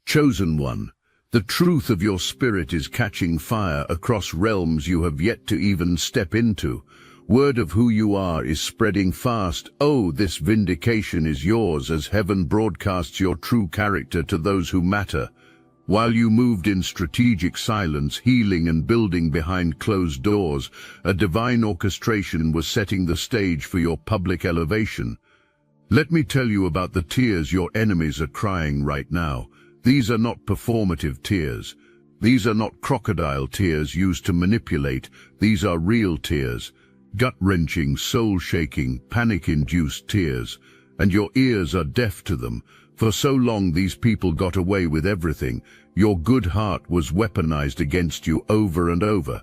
Chosen one, the truth of your spirit is catching fire across realms you have yet to even step into. Word of who you are is spreading fast. Oh, this vindication is yours as heaven broadcasts your true character to those who matter. While you moved in strategic silence, healing and building behind closed doors, a divine orchestration was setting the stage for your public elevation. Let me tell you about the tears your enemies are crying right now. These are not performative tears. These are not crocodile tears used to manipulate. These are real tears. Gut-wrenching, soul-shaking, panic-induced tears. And your ears are deaf to them. For so long these people got away with everything. Your good heart was weaponized against you over and over.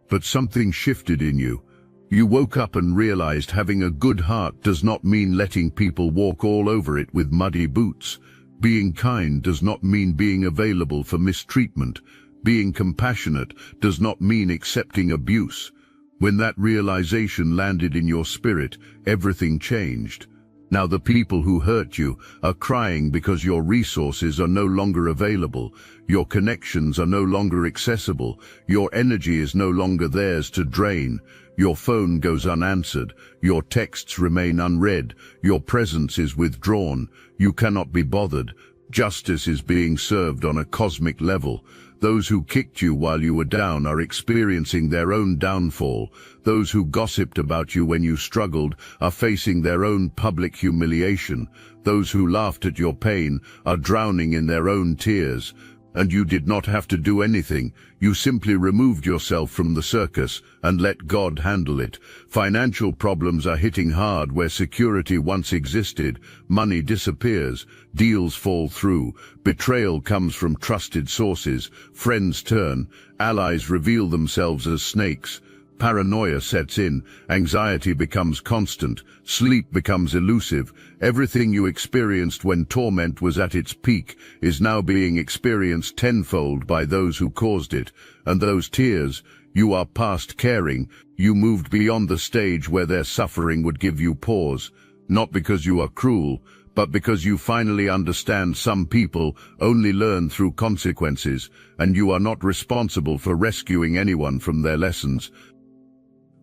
But something shifted in you. You woke up and realized having a good heart does not mean letting people walk all over it with muddy boots. Being kind does not mean being available for mistreatment. Being compassionate does not mean accepting abuse. When that realization landed in your spirit, everything changed. Now the people who hurt you are crying because your resources are no longer available, your connections are no longer accessible, your energy is no longer theirs to drain, your phone goes unanswered, your texts remain unread, your presence is withdrawn, you cannot be bothered. Justice is being served on a cosmic level. Those who kicked you while you were down are experiencing their own downfall. Those who gossiped about you when you struggled are facing their own public humiliation. Those who laughed at your pain are drowning in their own tears. And you did not have to do anything. You simply removed yourself from the circus and let God handle it. Financial problems are hitting hard where security once existed. Money disappears. Deals fall through. Betrayal comes from trusted sources. Friends turn. Allies reveal themselves as snakes. Paranoia sets in, anxiety becomes constant, sleep becomes elusive. Everything you experienced when torment was at its peak is now being experienced tenfold by those who caused it. And those tears, you are past caring. You moved beyond the stage where their suffering would give you pause. Not because you are cruel, but because you finally understand some people only learn through consequences, and you are not responsible for rescuing anyone from their lessons.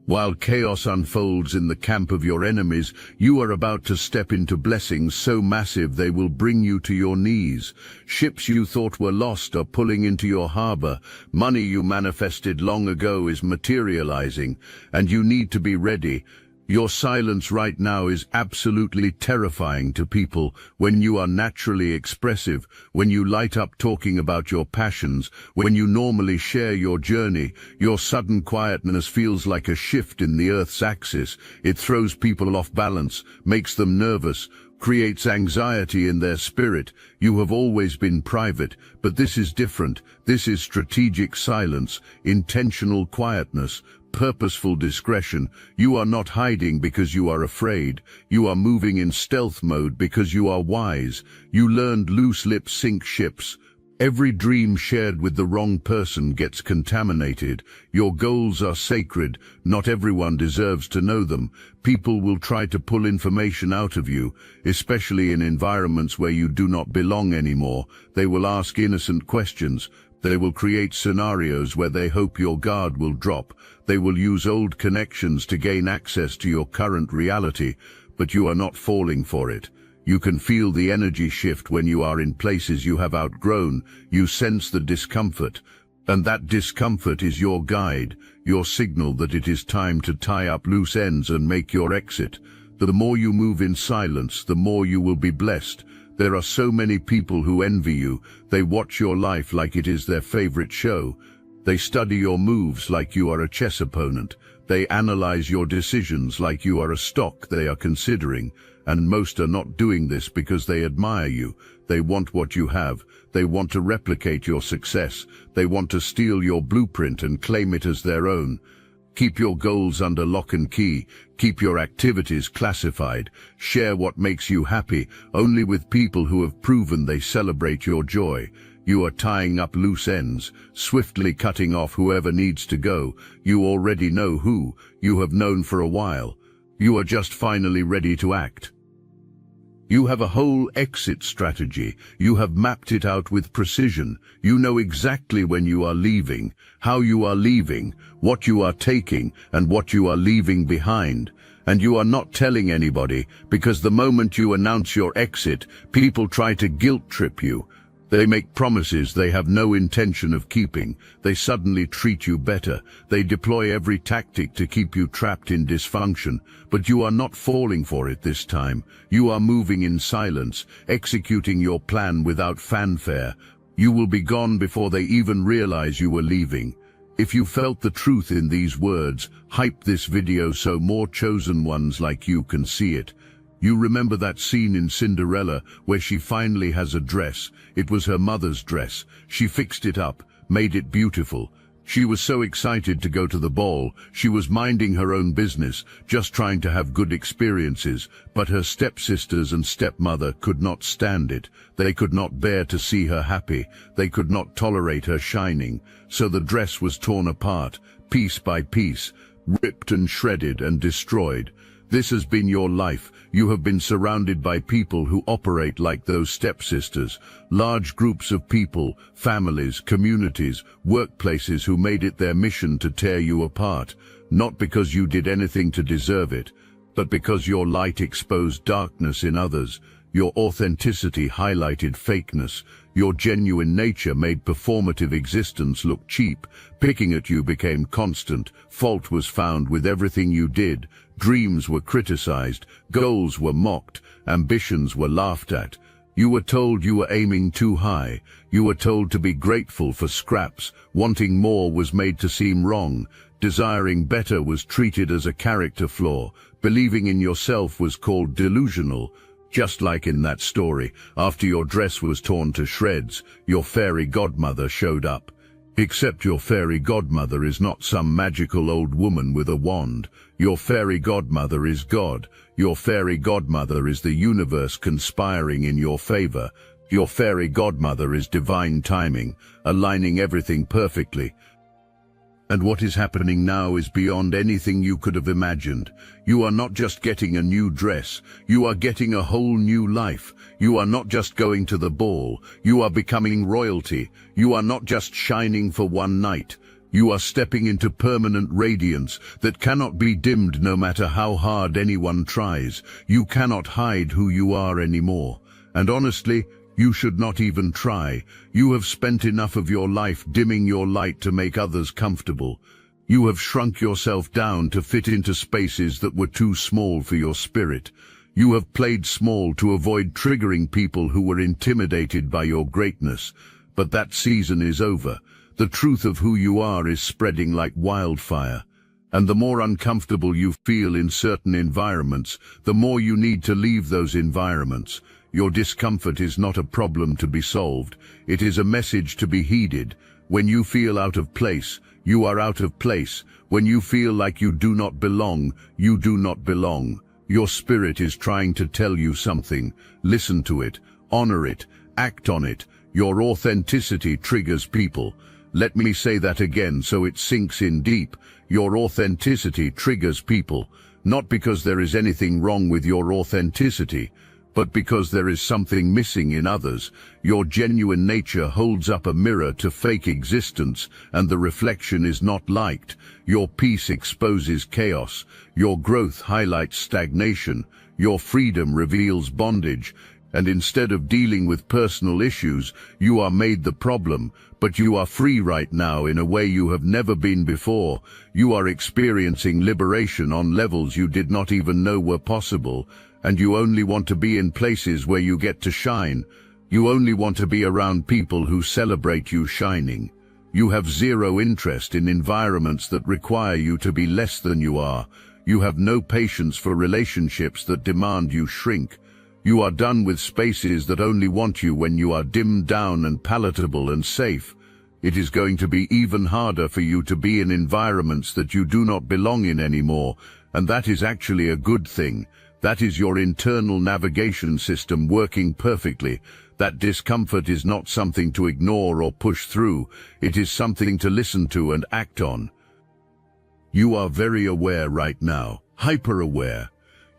While chaos unfolds in the camp of your enemies, you are about to step into blessings so massive they will bring you to your knees. Ships you thought were lost are pulling into your harbor. Money you manifested long ago is materializing, and you need to be ready. Your silence right now is absolutely terrifying to people. When you are naturally expressive, when you light up talking about your passions, when you normally share your journey, your sudden quietness feels like a shift in the Earth's axis. It throws people off balance, makes them nervous, creates anxiety in their spirit. You have always been private, but this is different. This is strategic silence, intentional quietness, purposeful discretion. You are not hiding because you are afraid. You are moving in stealth mode because you are wise. You learned loose lips sink ships. Every dream shared with the wrong person gets contaminated. Your goals are sacred. Not everyone deserves to know them. People will try to pull information out of you, especially in environments where you do not belong anymore. They will ask innocent questions. They will create scenarios where they hope your guard will drop. They will use old connections to gain access to your current reality, but you are not falling for it. You can feel the energy shift when you are in places you have outgrown. You sense the discomfort, and that discomfort is your guide, your signal that it is time to tie up loose ends and make your exit. The more you move in silence, the more you will be blessed. There are so many people who envy you. They watch your life like it is their favorite show. They study your moves like you are a chess opponent. They analyze your decisions like you are a stock they are considering. And most are not doing this because they admire you. They want what you have. They want to replicate your success. They want to steal your blueprint and claim it as their own. Keep your goals under lock and key. Keep your activities classified. Share what makes you happy, only with people who have proven they celebrate your joy. You are tying up loose ends, swiftly cutting off whoever needs to go. You already know who. You have known for a while. You are just finally ready to act. You have a whole exit strategy. You have mapped it out with precision. You know exactly when you are leaving, how you are leaving, what you are taking, and what you are leaving behind. And you are not telling anybody, because the moment you announce your exit, people try to guilt trip you. They make promises they have no intention of keeping. They suddenly treat you better. They deploy every tactic to keep you trapped in dysfunction. But you are not falling for it this time. You are moving in silence, executing your plan without fanfare. You will be gone before they even realize you were leaving. If you felt the truth in these words, hype this video so more chosen ones like you can see it. You remember that scene in Cinderella where she finally has a dress. It was her mother's dress. She fixed it up, made it beautiful. She was so excited to go to the ball. She was minding her own business, just trying to have good experiences. But her stepsisters and stepmother could not stand it. They could not bear to see her happy. They could not tolerate her shining. So the dress was torn apart, piece by piece, ripped and shredded and destroyed. This has been your life. You have been surrounded by people who operate like those stepsisters. Large groups of people, families, communities, workplaces who made it their mission to tear you apart. Not because you did anything to deserve it, but because your light exposed darkness in others. Your authenticity highlighted fakeness. Your genuine nature made performative existence look cheap. Picking at you became constant. Fault was found with everything you did. Dreams were criticized. Goals were mocked. Ambitions were laughed at. You were told you were aiming too high. You were told to be grateful for scraps. Wanting more was made to seem wrong. Desiring better was treated as a character flaw. Believing in yourself was called delusional. Just like in that story, after your dress was torn to shreds, your fairy godmother showed up. Except your fairy godmother is not some magical old woman with a wand. Your fairy godmother is God. Your fairy godmother is the universe conspiring in your favor. Your fairy godmother is divine timing, aligning everything perfectly. And what is happening now is beyond anything you could have imagined. You are not just getting a new dress, you are getting a whole new life. You are not just going to the ball, you are becoming royalty. You are not just shining for one night. You are stepping into permanent radiance that cannot be dimmed no matter how hard anyone tries. You cannot hide who you are anymore. And honestly, you should not even try. You have spent enough of your life dimming your light to make others comfortable. You have shrunk yourself down to fit into spaces that were too small for your spirit. You have played small to avoid triggering people who were intimidated by your greatness. But that season is over. The truth of who you are is spreading like wildfire. And the more uncomfortable you feel in certain environments, the more you need to leave those environments. Your discomfort is not a problem to be solved. It is a message to be heeded. When you feel out of place, you are out of place. When you feel like you do not belong, you do not belong. Your spirit is trying to tell you something. Listen to it, honor it, act on it. Your authenticity triggers people. Let me say that again so it sinks in deep. Your authenticity triggers people, not because there is anything wrong with your authenticity, but because there is something missing in others. Your genuine nature holds up a mirror to fake existence, and the reflection is not liked. Your peace exposes chaos. Your growth highlights stagnation. Your freedom reveals bondage. And instead of dealing with personal issues, you are made the problem. But you are free right now in a way you have never been before. You are experiencing liberation on levels you did not even know were possible. And you only want to be in places where you get to shine. You only want to be around people who celebrate you shining. You have zero interest in environments that require you to be less than you are. You have no patience for relationships that demand you shrink. You are done with spaces that only want you when you are dimmed down and palatable and safe. It is going to be even harder for you to be in environments that you do not belong in anymore, and that is actually a good thing. That is your internal navigation system working perfectly. That discomfort is not something to ignore or push through. It is something to listen to and act on. You are very aware right now, hyper-aware.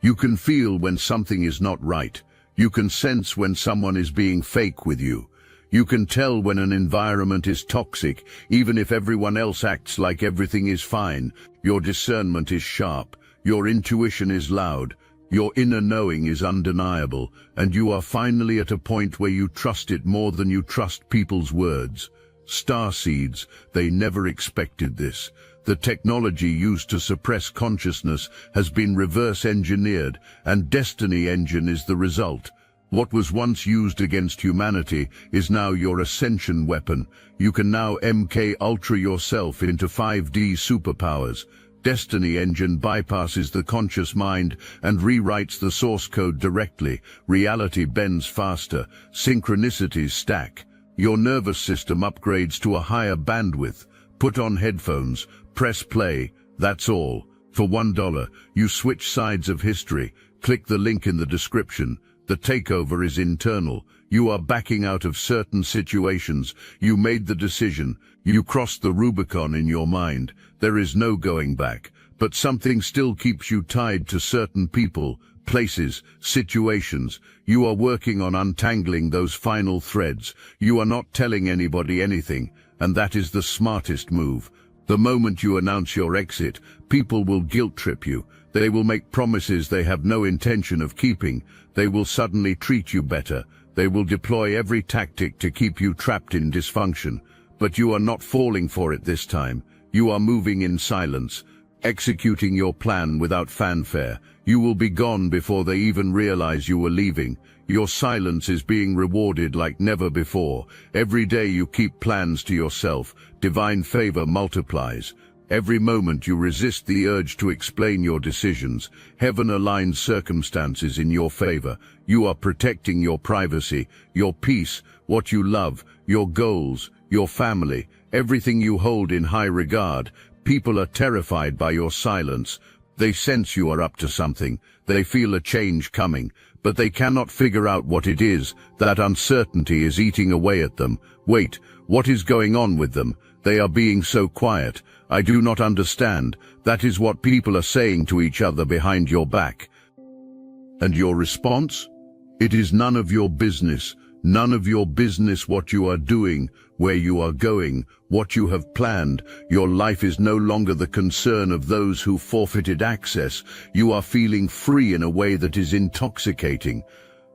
You can feel when something is not right. You can sense when someone is being fake with you. You can tell when an environment is toxic, even if everyone else acts like everything is fine. Your discernment is sharp. Your intuition is loud. Your inner knowing is undeniable, and you are finally at a point where you trust it more than you trust people's words. Starseeds, they never expected this. The technology used to suppress consciousness has been reverse-engineered, and Destiny Engine is the result. What was once used against humanity is now your ascension weapon. You can now MK Ultra yourself into 5D superpowers. Destiny Engine bypasses the conscious mind and rewrites the source code directly. Reality bends faster. Synchronicities stack. Your nervous system upgrades to a higher bandwidth. Put on headphones. Press play. That's all. For $1, you switch sides of history. Click the link in the description. The takeover is internal. You are backing out of certain situations. You made the decision. You crossed the Rubicon in your mind. There is no going back. But something still keeps you tied to certain people, places, situations. You are working on untangling those final threads. You are not telling anybody anything, and that is the smartest move. The moment you announce your exit, people will guilt-trip you. They will make promises they have no intention of keeping. They will suddenly treat you better. They will deploy every tactic to keep you trapped in dysfunction. But you are not falling for it this time. You are moving in silence, executing your plan without fanfare. You will be gone before they even realize you were leaving. Your silence is being rewarded like never before. Every day you keep plans to yourself. Divine favor multiplies. Every moment you resist the urge to explain your decisions. Heaven aligns circumstances in your favor. You are protecting your privacy, your peace, what you love, your goals, your family, everything you hold in high regard. People are terrified by your silence. They sense you are up to something. They feel a change coming, but they cannot figure out what it is. That uncertainty is eating away at them. Wait, what is going on with them? They are being so quiet. I do not understand. That is what people are saying to each other behind your back. And your response? It is none of your business. None of your business what you are doing, where you are going, what you have planned. Your life is no longer the concern of those who forfeited access. You are feeling free in a way that is intoxicating.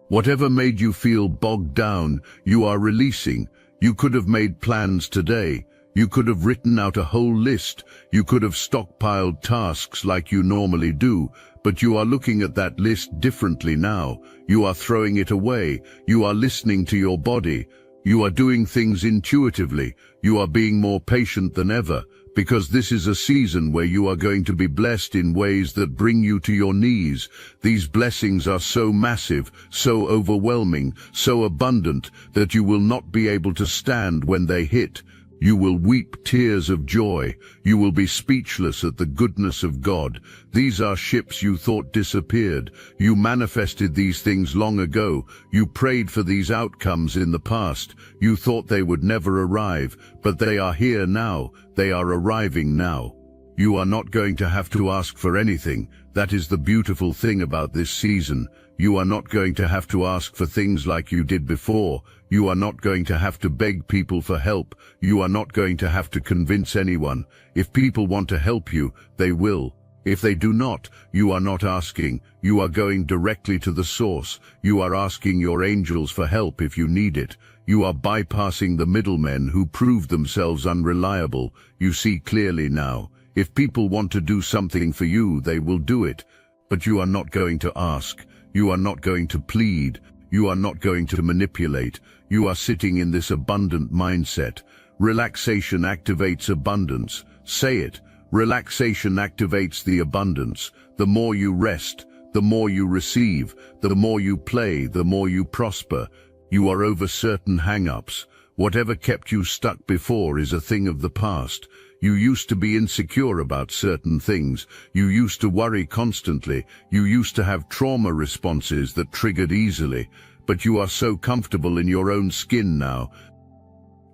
Whatever made you feel bogged down, you are releasing. You could have made plans today. You could have written out a whole list. You could have stockpiled tasks like you normally do, but you are looking at that list differently now. You are throwing it away. You are listening to your body. You are doing things intuitively. You are being more patient than ever, because this is a season where you are going to be blessed in ways that bring you to your knees. These blessings are so massive, so overwhelming, so abundant, that you will not be able to stand when they hit. You will weep tears of joy. You will be speechless at the goodness of God. These are ships you thought disappeared. You manifested these things long ago. You prayed for these outcomes in the past. You thought they would never arrive, but they are here now. They are arriving now. You are not going to have to ask for anything. That is the beautiful thing about this season. You are not going to have to ask for things like you did before. You are not going to have to beg people for help. You are not going to have to convince anyone. If people want to help you, they will. If they do not, you are not asking. You are going directly to the source. You are asking your angels for help if you need it. You are bypassing the middlemen who proved themselves unreliable. You see clearly now. If people want to do something for you, they will do it. But you are not going to ask. You are not going to plead. You are not going to manipulate. You are sitting in this abundant mindset. Relaxation activates abundance. Say it. Relaxation activates the abundance. The more you rest, the more you receive. The more you play, the more you prosper. You are over certain hang-ups. Whatever kept you stuck before is a thing of the past. You used to be insecure about certain things. You used to worry constantly. You used to have trauma responses that triggered easily. But you are so comfortable in your own skin now.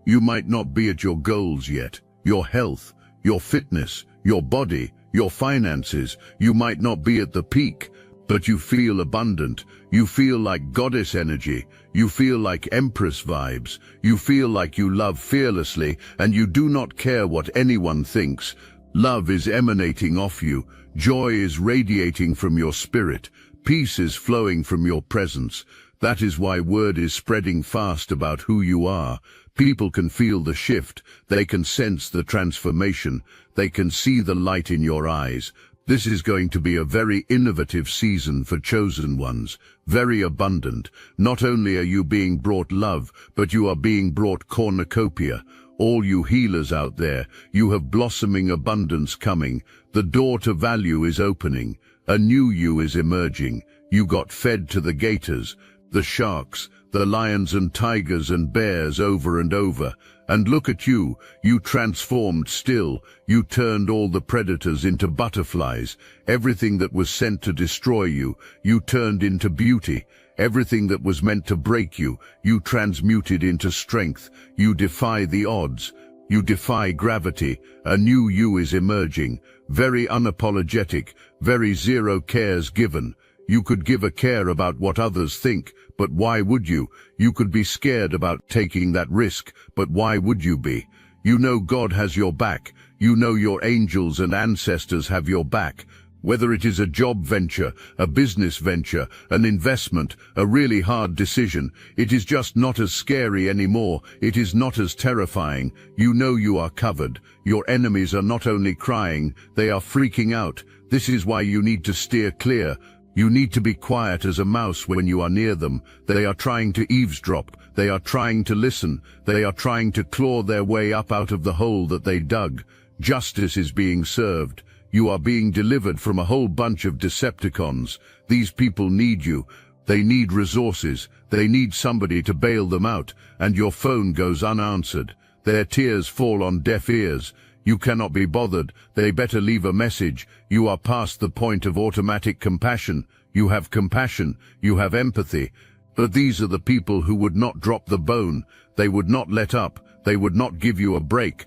You might not be at your goals yet. Your health, your fitness, your body, your finances. You might not be at the peak, but you feel abundant. You feel like goddess energy. You feel like empress vibes. You feel like you love fearlessly, and you do not care what anyone thinks. Love is emanating off you. Joy is radiating from your spirit. Peace is flowing from your presence. That is why word is spreading fast about who you are. People can feel the shift. They can sense the transformation. They can see the light in your eyes. This is going to be a very innovative season for chosen ones, very abundant. Not only are you being brought love, but you are being brought cornucopia. All you healers out there, you have blossoming abundance coming. The door to value is opening. A new you is emerging. You got fed to the gators, the sharks, the lions and tigers and bears over and over. And look at you, you transformed still. You turned all the predators into butterflies. Everything that was sent to destroy you, you turned into beauty. Everything that was meant to break you, you transmuted into strength. You defy the odds. You defy gravity. A new you is emerging, very unapologetic, very zero cares given. You could give a care about what others think, but why would you? You could be scared about taking that risk, but why would you be? You know God has your back. You know your angels and ancestors have your back. Whether it is a job venture, a business venture, an investment, a really hard decision, it is just not as scary anymore. It is not as terrifying. You know you are covered. Your enemies are not only crying, they are freaking out. This is why you need to steer clear. You need to be quiet as a mouse when you are near them. They are trying to eavesdrop. They are trying to listen. They are trying to claw their way up out of the hole that they dug. Justice is being served. You are being delivered from a whole bunch of Decepticons. These people need you. They need resources. They need somebody to bail them out, and your phone goes unanswered. Their tears fall on deaf ears. You cannot be bothered. They better leave a message. You are past the point of automatic compassion. You have compassion. You have empathy. But these are the people who would not drop the bone. They would not let up. They would not give you a break.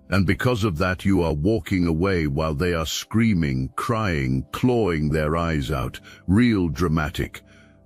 And because of that, you are walking away while they are screaming, crying, clawing their eyes out. Real dramatic.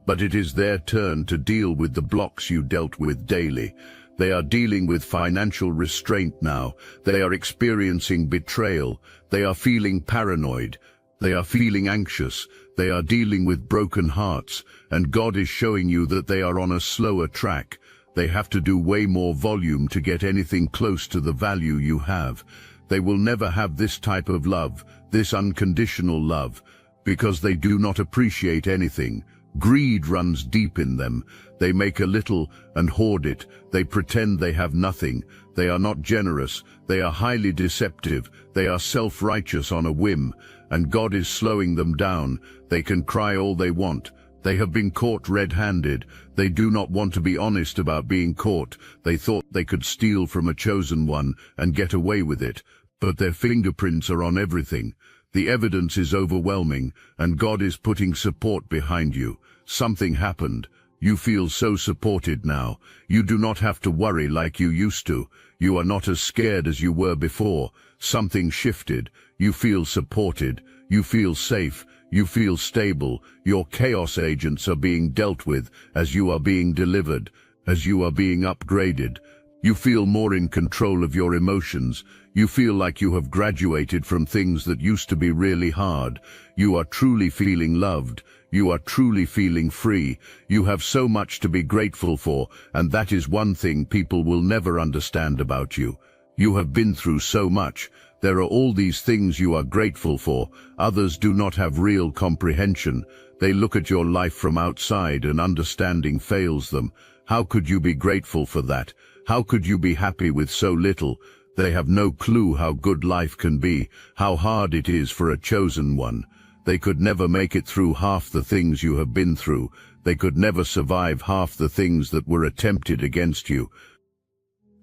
But it is their turn to deal with the blocks you dealt with daily. They are dealing with financial restraint now. They are experiencing betrayal. They are feeling paranoid. They are feeling anxious. They are dealing with broken hearts. And God is showing you that they are on a slower track. They have to do way more volume to get anything close to the value you have. They will never have this type of love, this unconditional love, because they do not appreciate anything. Greed runs deep in them. They make a little and hoard it. They pretend they have nothing. They are not generous. They are highly deceptive. They are self-righteous on a whim. And God is slowing them down. They can cry all they want. They have been caught red-handed. They do not want to be honest about being caught. They thought they could steal from a chosen one and get away with it. But their fingerprints are on everything. The evidence is overwhelming, and God is putting support behind you. Something happened. You feel so supported now. You do not have to worry like you used to. You are not as scared as you were before. Something shifted. You feel supported. You feel safe. You feel stable. Your chaos agents are being dealt with as you are being delivered, as you are being upgraded. You feel more in control of your emotions. You feel like you have graduated from things that used to be really hard. You are truly feeling loved. You are truly feeling free. You have so much to be grateful for, and that is one thing people will never understand about you. You have been through so much. There are all these things you are grateful for. Others do not have real comprehension. They look at your life from outside and understanding fails them. How could you be grateful for that? How could you be happy with so little? They have no clue how good life can be, how hard it is for a chosen one. They could never make it through half the things you have been through. They could never survive half the things that were attempted against you.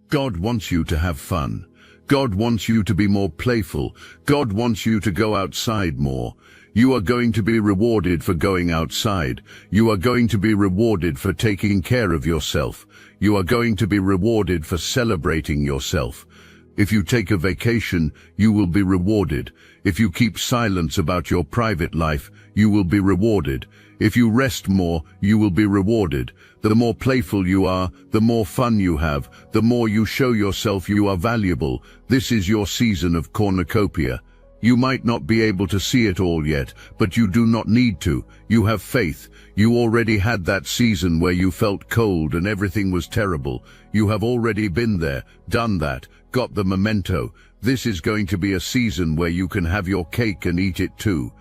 God wants you to have fun. God wants you to be more playful. God wants you to go outside more. You are going to be rewarded for going outside. You are going to be rewarded for taking care of yourself. You are going to be rewarded for celebrating yourself. If you take a vacation, you will be rewarded. If you keep silence about your private life, you will be rewarded. If you rest more, you will be rewarded. The more playful you are, the more fun you have, the more you show yourself you are valuable. This is your season of cornucopia. You might not be able to see it all yet, but you do not need to. You have faith. You already had that season where you felt cold and everything was terrible. You have already been there, done that, got the memento. This is going to be a season where you can have your cake and eat it too.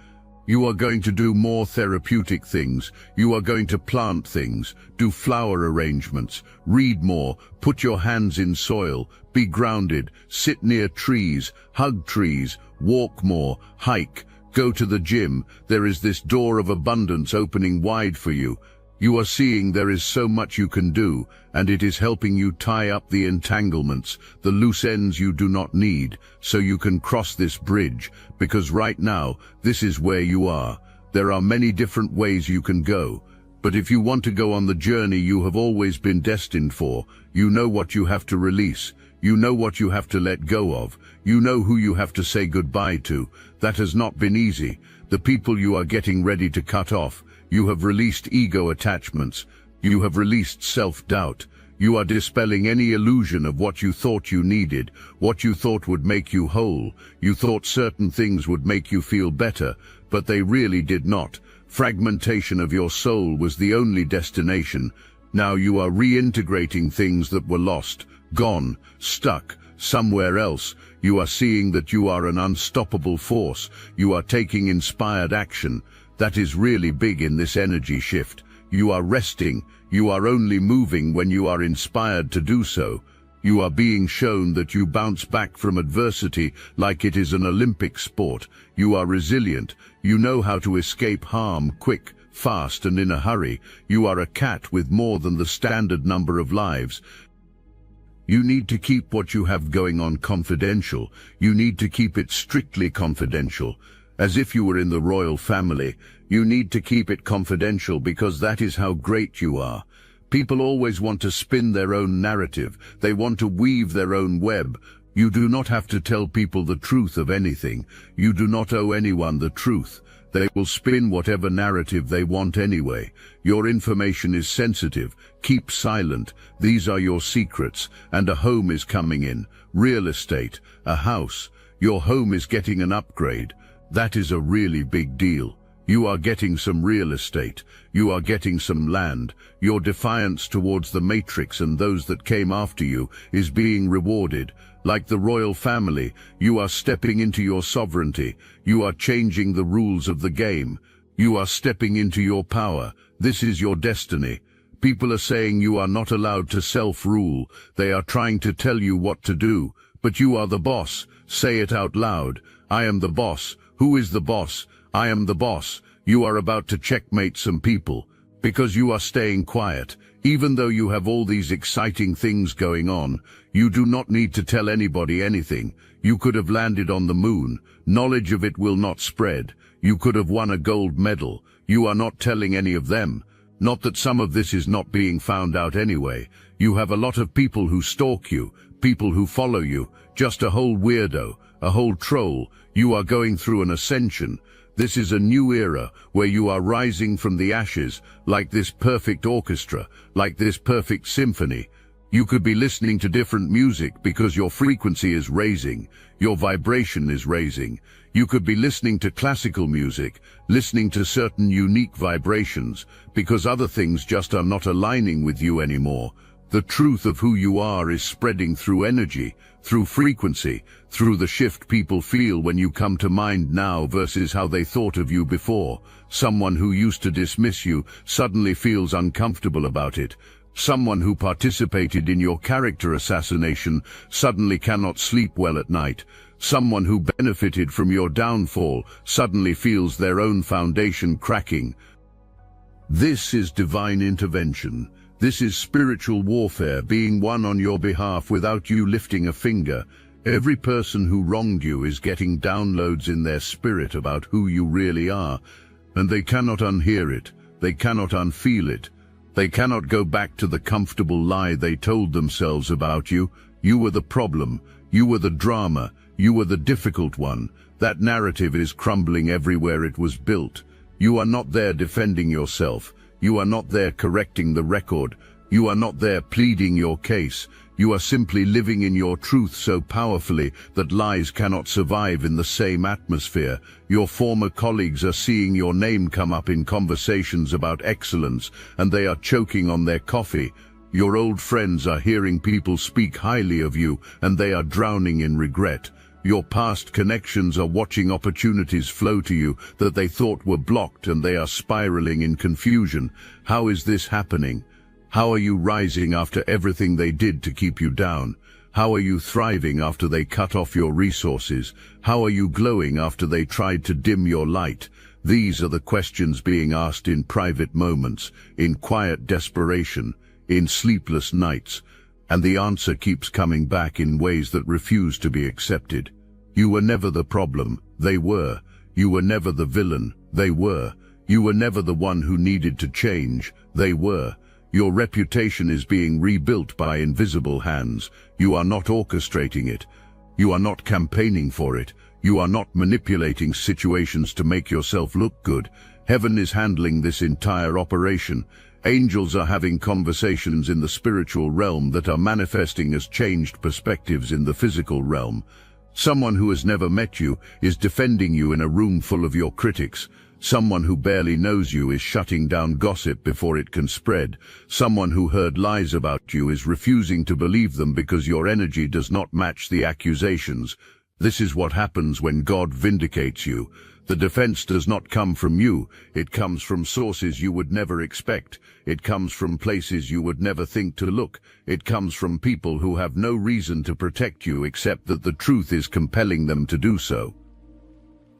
You are going to do more therapeutic things. You are going to plant things, do flower arrangements, read more, put your hands in soil, be grounded, sit near trees, hug trees, walk more, hike, go to the gym. There is this door of abundance opening wide for you. You are seeing there is so much you can do, and it is helping you tie up the entanglements, the loose ends you do not need, so you can cross this bridge, because right now, this is where you are. There are many different ways you can go, but if you want to go on the journey you have always been destined for, you know what you have to release. You know what you have to let go of. You know who you have to say goodbye to. That has not been easy. The people you are getting ready to cut off. You have released ego attachments. You have released self-doubt. You are dispelling any illusion of what you thought you needed, what you thought would make you whole. You thought certain things would make you feel better, but they really did not. Fragmentation of your soul was the only destination. Now you are reintegrating things that were lost, gone, stuck, somewhere else. You are seeing that you are an unstoppable force. You are taking inspired action. That is really big in this energy shift. You are resting. You are only moving when you are inspired to do so. You are being shown that you bounce back from adversity like it is an Olympic sport. You are resilient. You know how to escape harm quick, fast, and in a hurry. You are a cat with more than the standard number of lives. You need to keep what you have going on confidential. You need to keep it strictly confidential. As if you were in the royal family, you need to keep it confidential because that is how great you are. People always want to spin their own narrative. They want to weave their own web. You do not have to tell people the truth of anything. You do not owe anyone the truth. They will spin whatever narrative they want anyway. Your information is sensitive. Keep silent. These are your secrets. And a home is coming in. Real estate. A house. Your home is getting an upgrade. That is a really big deal. You are getting some real estate. You are getting some land. Your defiance towards the matrix and those that came after you is being rewarded. Like the royal family, you are stepping into your sovereignty. You are changing the rules of the game. You are stepping into your power. This is your destiny. People are saying you are not allowed to self-rule. They are trying to tell you what to do. But you are the boss. Say it out loud. I am the boss. Who is the boss? I am the boss. You are about to checkmate some people because you are staying quiet. Even though you have all these exciting things going on, you do not need to tell anybody anything. You could have landed on the moon. Knowledge of it will not spread. You could have won a gold medal. You are not telling any of them. Not that some of this is not being found out anyway. You have a lot of people who stalk you, people who follow you, just a whole weirdo, a whole troll. You are going through an ascension. This is a new era where you are rising from the ashes like this perfect orchestra, like this perfect symphony. You could be listening to different music because your frequency is raising, your vibration is raising. You could be listening to classical music, listening to certain unique vibrations because other things just are not aligning with you anymore. The truth of who you are is spreading through energy, through frequency, through the shift people feel when you come to mind now versus how they thought of you before. Someone who used to dismiss you suddenly feels uncomfortable about it. Someone who participated in your character assassination suddenly cannot sleep well at night. Someone who benefited from your downfall suddenly feels their own foundation cracking. This is divine intervention. This is spiritual warfare being won on your behalf without you lifting a finger. Every person who wronged you is getting downloads in their spirit about who you really are, and they cannot unhear it. They cannot unfeel it. They cannot go back to the comfortable lie they told themselves about you. You were the problem. You were the drama. You were the difficult one. That narrative is crumbling everywhere it was built. You are not there defending yourself. You are not there correcting the record. You are not there pleading your case. You are simply living in your truth so powerfully that lies cannot survive in the same atmosphere. Your former colleagues are seeing your name come up in conversations about excellence, and they are choking on their coffee. Your old friends are hearing people speak highly of you, and they are drowning in regret. Your past connections are watching opportunities flow to you that they thought were blocked, and they are spiraling in confusion. How is this happening? How are you rising after everything they did to keep you down? How are you thriving after they cut off your resources? How are you glowing after they tried to dim your light? These are the questions being asked in private moments, in quiet desperation, in sleepless nights, and the answer keeps coming back in ways that refuse to be accepted. You were never the problem, they were. You were never the villain, they were. You were never the one who needed to change, they were. Your reputation is being rebuilt by invisible hands. You are not orchestrating it. You are not campaigning for it. You are not manipulating situations to make yourself look good. Heaven is handling this entire operation. Angels are having conversations in the spiritual realm that are manifesting as changed perspectives in the physical realm. Someone who has never met you is defending you in a room full of your critics. Someone who barely knows you is shutting down gossip before it can spread. Someone who heard lies about you is refusing to believe them because your energy does not match the accusations. This is what happens when God vindicates you. The defense does not come from you. It comes from sources you would never expect. It comes from places you would never think to look. It comes from people who have no reason to protect you except that the truth is compelling them to do so.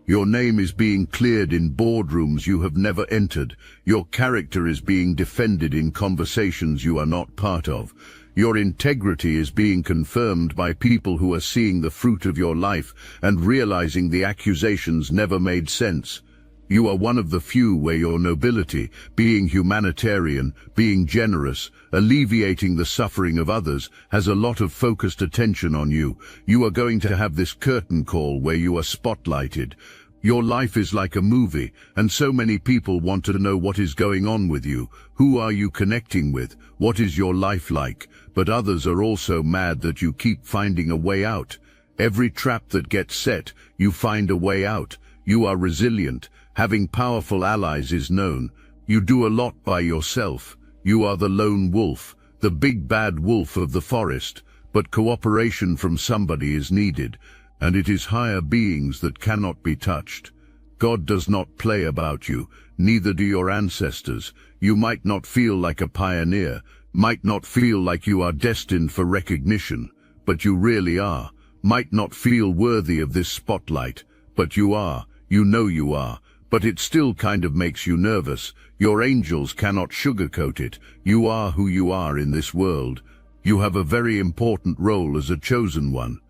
Your name is being cleared in boardrooms you have never entered. Your character is being defended in conversations you are not part of. Your integrity is being confirmed by people who are seeing the fruit of your life and realizing the accusations never made sense. You are one of the few where your nobility, being humanitarian, being generous, alleviating the suffering of others, has a lot of focused attention on you. You are going to have this curtain call where you are spotlighted. Your life is like a movie, and so many people want to know what is going on with you. Who are you connecting with? What is your life like? But others are also mad that you keep finding a way out. Every trap that gets set, you find a way out. You are resilient. Having powerful allies is known. You do a lot by yourself. You are the lone wolf, the big bad wolf of the forest. But cooperation from somebody is needed, and it is higher beings that cannot be touched. God does not play about you, neither do your ancestors. You might not feel like a pioneer, might not feel like you are destined for recognition, but you really are. Might not feel worthy of this spotlight, but you are. You know you are. But it still kind of makes you nervous. Your angels cannot sugarcoat it. You are who you are in this world. You have a very important role as a chosen one.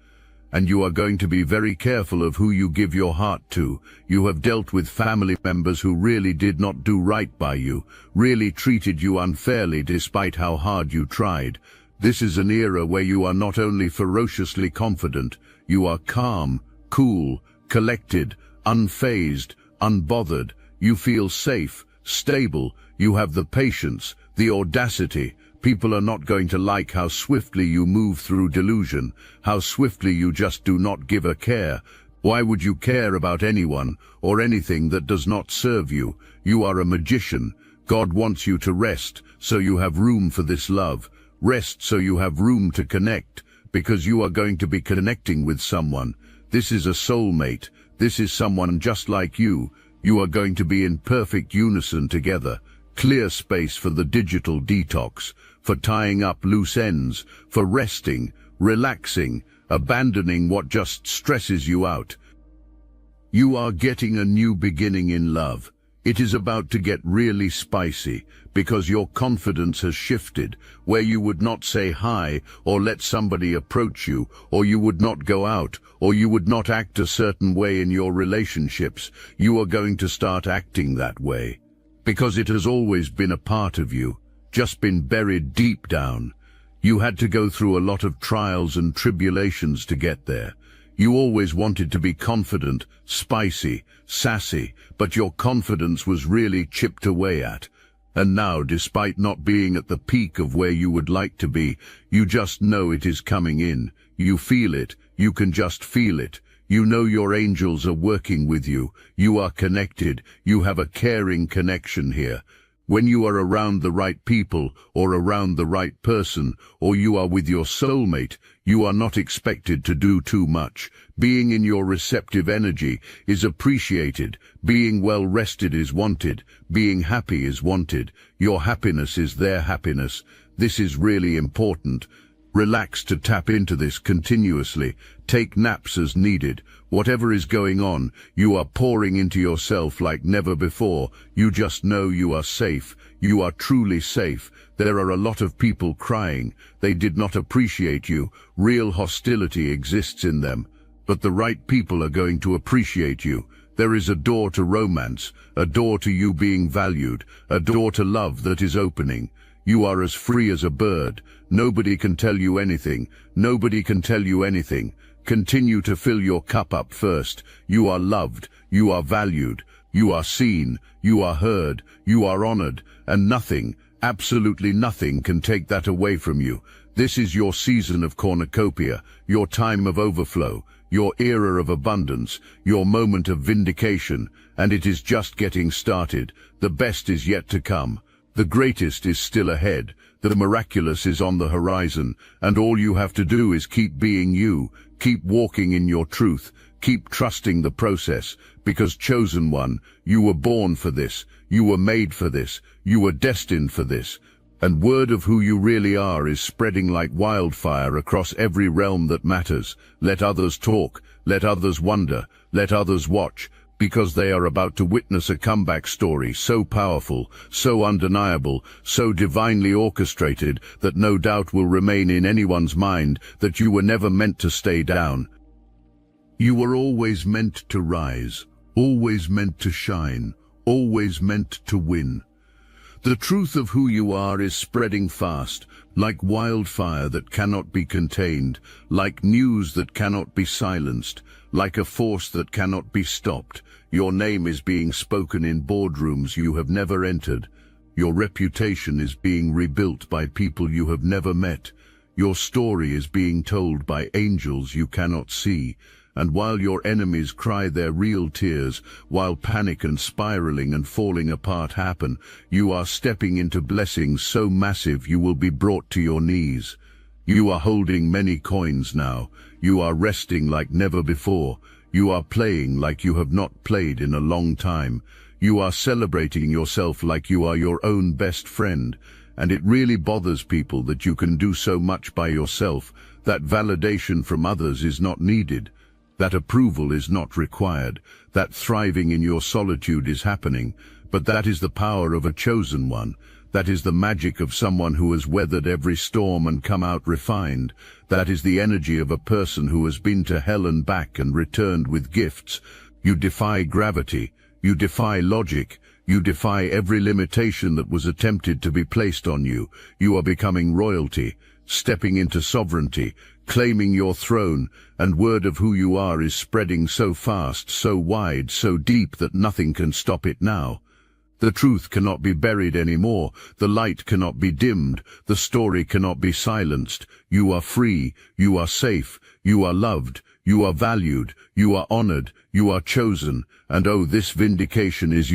And you are going to be very careful of who you give your heart to. You have dealt with family members who really did not do right by you, really treated you unfairly despite how hard you tried. This is an era where you are not only ferociously confident, you are calm, cool, collected, unfazed, unbothered. You feel safe, stable. You have the patience, the audacity. People are not going to like how swiftly you move through delusion, how swiftly you just do not give a care. Why would you care about anyone or anything that does not serve you? You are a magician. God wants you to rest, so you have room for this love. Rest so you have room to connect, because you are going to be connecting with someone. This is a soulmate. This is someone just like you. You are going to be in perfect unison together. Clear space for the digital detox, for tying up loose ends, for resting, relaxing, abandoning what just stresses you out. You are getting a new beginning in love. It is about to get really spicy, because your confidence has shifted, where you would not say hi or let somebody approach you, or you would not go out, or you would not act a certain way in your relationships. You are going to start acting that way, because it has always been a part of you, just been buried deep down. You had to go through a lot of trials and tribulations to get there. You always wanted to be confident, spicy, sassy, but your confidence was really chipped away at. And now, despite not being at the peak of where you would like to be, you just know it is coming in. You feel it. You can just feel it. You know your angels are working with you. You are connected. You have a caring connection here. When you are around the right people, or around the right person, or you are with your soulmate, you are not expected to do too much. Being in your receptive energy is appreciated. Being well rested is wanted. Being happy is wanted. Your happiness is their happiness. This is really important. Relax to tap into this continuously. Take naps as needed. Whatever is going on, you are pouring into yourself like never before. You just know you are safe. You are truly safe. There are a lot of people crying. They did not appreciate you. Real hostility exists in them. But the right people are going to appreciate you. There is a door to romance, a door to you being valued, a door to love that is opening. You are as free as a bird. Nobody can tell you anything. Nobody can tell you anything. Continue to fill your cup up first. You are loved. You are valued. You are seen. You are heard. You are honored. And nothing, absolutely nothing, can take that away from you. This is your season of cornucopia, your time of overflow, your era of abundance, your moment of vindication, and it is just getting started. The best is yet to come. The greatest is still ahead. The miraculous is on the horizon, and all you have to do is keep being you, keep walking in your truth, keep trusting the process, because chosen one, you were born for this, you were made for this, you were destined for this. And word of who you really are is spreading like wildfire across every realm that matters. Let others talk, let others wonder, let others watch, because they are about to witness a comeback story so powerful, so undeniable, so divinely orchestrated that no doubt will remain in anyone's mind that you were never meant to stay down. You were always meant to rise, always meant to shine, always meant to win. The truth of who you are is spreading fast, like wildfire that cannot be contained, like news that cannot be silenced, like a force that cannot be stopped. Your name is being spoken in boardrooms you have never entered. Your reputation is being rebuilt by people you have never met. Your story is being told by angels you cannot see. And while your enemies cry their real tears, while panic and spiraling and falling apart happen, you are stepping into blessings so massive you will be brought to your knees. You are holding many coins now. You are resting like never before. You are playing like you have not played in a long time. You are celebrating yourself like you are your own best friend. And it really bothers people that you can do so much by yourself, that validation from others is not needed. That approval is not required, that thriving in your solitude is happening, but that is the power of a chosen one. That is the magic of someone who has weathered every storm and come out refined. That is the energy of a person who has been to hell and back and returned with gifts. You defy gravity, you defy logic, you defy every limitation that was attempted to be placed on you. You are becoming royalty, stepping into sovereignty, claiming your throne, and word of who you are is spreading so fast, so wide, so deep that nothing can stop it now. The truth cannot be buried anymore, the light cannot be dimmed, the story cannot be silenced. You are free, you are safe, you are loved, you are valued, you are honored, you are chosen, and oh, this vindication is yours.